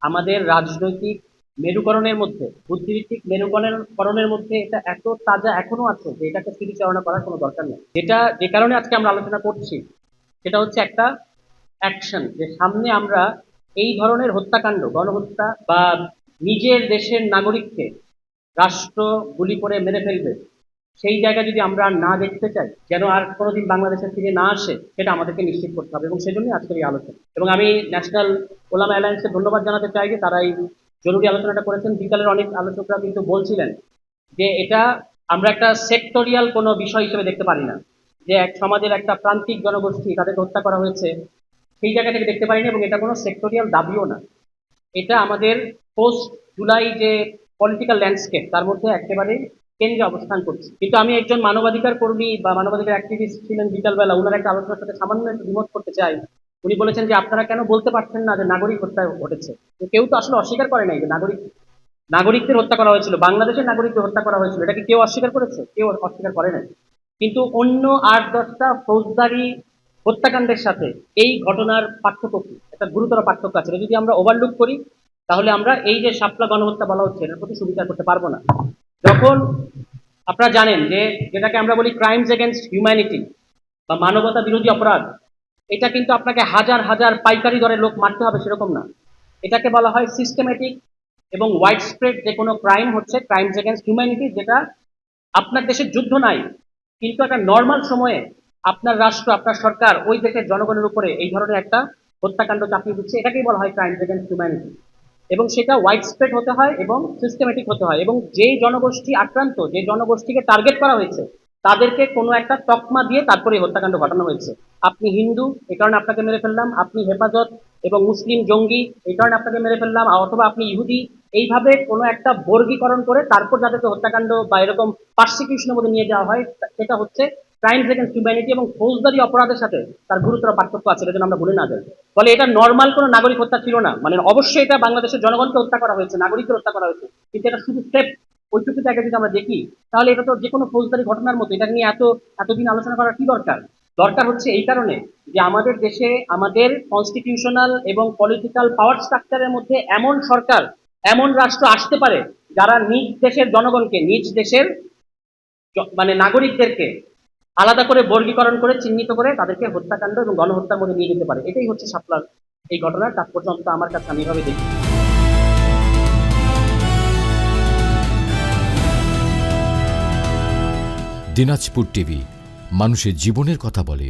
আমাদের রাজনৈতিক মেরুকরণের মধ্যে, বুদ্ধিভিত্তিক মেরুকরণের মধ্যে এটা এত তাজা এখনো আছে যে এটাকে স্মৃতিচারণা করার কোনো দরকার নেই। যে কারণে আজকে আমরা আলোচনা করছি সেটা হচ্ছে একটা অ্যাকশন, যে সামনে আমরা এই ধরনের হত্যাকাণ্ড, গণহত্যা বা নিজের দেশের নাগরিককে রাষ্ট্র গুলি করে মেরে ফেলবে, সেই জায়গা যদি আমরা আর না দেখতে চাই, যেন আর কোনোদিন বাংলাদেশে ফিরে না আসে, সেটা আমাদেরকে নিশ্চিত করতে হবে। এবং সেজন্যই আজকের এই আলোচনা। এবং আমি ন্যাশনাল ওলামা অ্যালায়েন্সকে ধন্যবাদ জানাতে চাই যে তারা এই জরুরি আলোচনাটা করেছেন। বিকালের অনেক আলোচকরা কিন্তু বলছিলেন যে এটা আমরা একটা সেক্টরিয়াল কোনো বিষয় হিসেবে দেখতে পারি না, যে এক সমাজের একটা প্রান্তিক জনগোষ্ঠী তাদেরকে হত্যা করা হয়েছে সেই জায়গা থেকে দেখতে পারিনি, এবং এটা কোনো সেক্টরিয়াল দাবিও না। এটা আমাদের পোস্ট জুলাই যে পলিটিক্যাল ল্যান্ডস্কেপ তার মধ্যে একেবারে কেন্দ্রে অবস্থান করছে। কিন্তু আমি একজন মানবাধিকার কর্মী বা মানবাধিকার অ্যাক্টিভিস্ট ছিলেন বিকালবেলা, ওনার একটা আলোচনার সাথে সামান্য একটু দ্বিমত করতে চাই। উনি বলেছেন যে আপনারা কেন বলতে পারছেন না যে নাগরিক হত্যা ঘটেছে। তো কেউ তো আসলে অস্বীকার করে নাই যে নাগরিকদের হত্যা করা হয়েছিল, বাংলাদেশের নাগরিকদের হত্যা করা হয়েছিল। এটাকে কেউ অস্বীকার করেছে? কেউ অস্বীকার করে নাই। কিন্তু অন্য ৮-১০টা ফৌজদারি হত্যাকাণ্ডের সাথে এই ঘটনার পার্থক্য কি? একটা গুরুতর পার্থক্য আছে। এটা যদি আমরা ওভারলুক করি তাহলে আমরা এই যে শাপলা গণহত্যা বলা হচ্ছে এটার প্রতি সুবিচার করতে পারবো না। যখন আপনারা জানেন যে যেটাকে আমরা বলি ক্রাইমস এগেনস্ট হিউম্যানিটি বা মানবতা বিরোধী অপরাধ, এটা কিন্তু আপনাকে হাজার হাজার পাইকারি দরে লোক মারতে হবে সেরকম না। এটাকে বলা হয় সিস্টেমেটিক এবং ওয়াইড স্প্রেড যে কোনো ক্রাইম হচ্ছে ক্রাইমস এগেনস্ট হিউম্যানিটি, যেটা আপনার দেশের যুদ্ধ নাই কিন্তু একটা নর্মাল সময়ে আপনার রাষ্ট্র, আপনার সরকার ওই দেশের জনগণের উপরে এই ধরনের একটা হত্যাকাণ্ড চাপিয়ে দিচ্ছে, এটাকেই বলা হয় ক্রাইমস এগেনস্ট হিউম্যানিটি। এবং সেটা ওয়াইড স্প্রেড হতে হয় এবং সিস্টেমেটিক হতে হয়, এবং যেই জনগোষ্ঠী আক্রান্ত, যে জনগোষ্ঠীকে টার্গেট করা হয়েছে তাদেরকে কোনো একটা তকমা দিয়ে তারপরে হত্যাকাণ্ড ঘটানো হয়েছে। আপনি হিন্দু, এই কারণে আপনাকে মেরে ফেললাম; আপনি হেফাজত এবং মুসলিম জঙ্গি, এই কারণে আপনাকে মেরে ফেললাম; অথবা আপনি ইহুদি। এইভাবে কোনো একটা বর্গীকরণ করে তারপর যাদেরকে হত্যাকাণ্ড বা এরকম পার্সিকিউশনের মধ্যে নিয়ে যাওয়া হয়, সেটা হচ্ছে ক্রাইমস এগেন্স্ট হিউম্যানিটি। এবং ফৌজদারি অপরাধের সাথে তার গুরুতর পার্থক্য আছে, এটা যেন আমরা ভুলে না যাই। ফলে এটা নর্মাল কোনো নাগরিক হত্যা ছিল না। মানে অবশ্যই এটা বাংলাদেশের জনগণকে হত্যা করা হয়েছে, নাগরিককে হত্যা করা হয়েছে, কিন্তু এটা শুধু স্টেপ ওইটুকু জায়গায় যদি আমরা দেখি তাহলে এটা তো যে কোনো ফৌজদারি ঘটনার মতো। এটা নিয়ে এতদিন আলোচনা করার কি দরকার? দরকার হচ্ছে এই কারণে যে আমাদের দেশে আমাদের কনস্টিটিউশনাল এবং পলিটিক্যাল পাওয়ার স্ট্রাকচারের মধ্যে এমন সরকার, এমন রাষ্ট্র আসতে পারে যারা নিজ দেশের জনগণকে, নিজ দেশের মানে নাগরিকদেরকে আলাদা করে বর্গীকরণ করে চিহ্নিত করে তাদেরকে হত্যাকাণ্ড এবং গণহত্যার মধ্যে নিয়ে যেতে পারে। এটাই হচ্ছে শাপলার এই ঘটনার তাৎপর্য, অন্তত আমার কাছে আমি এভাবে দেখি। দিনাজপুর টিভি, মানুষের জীবনের কথা বলে।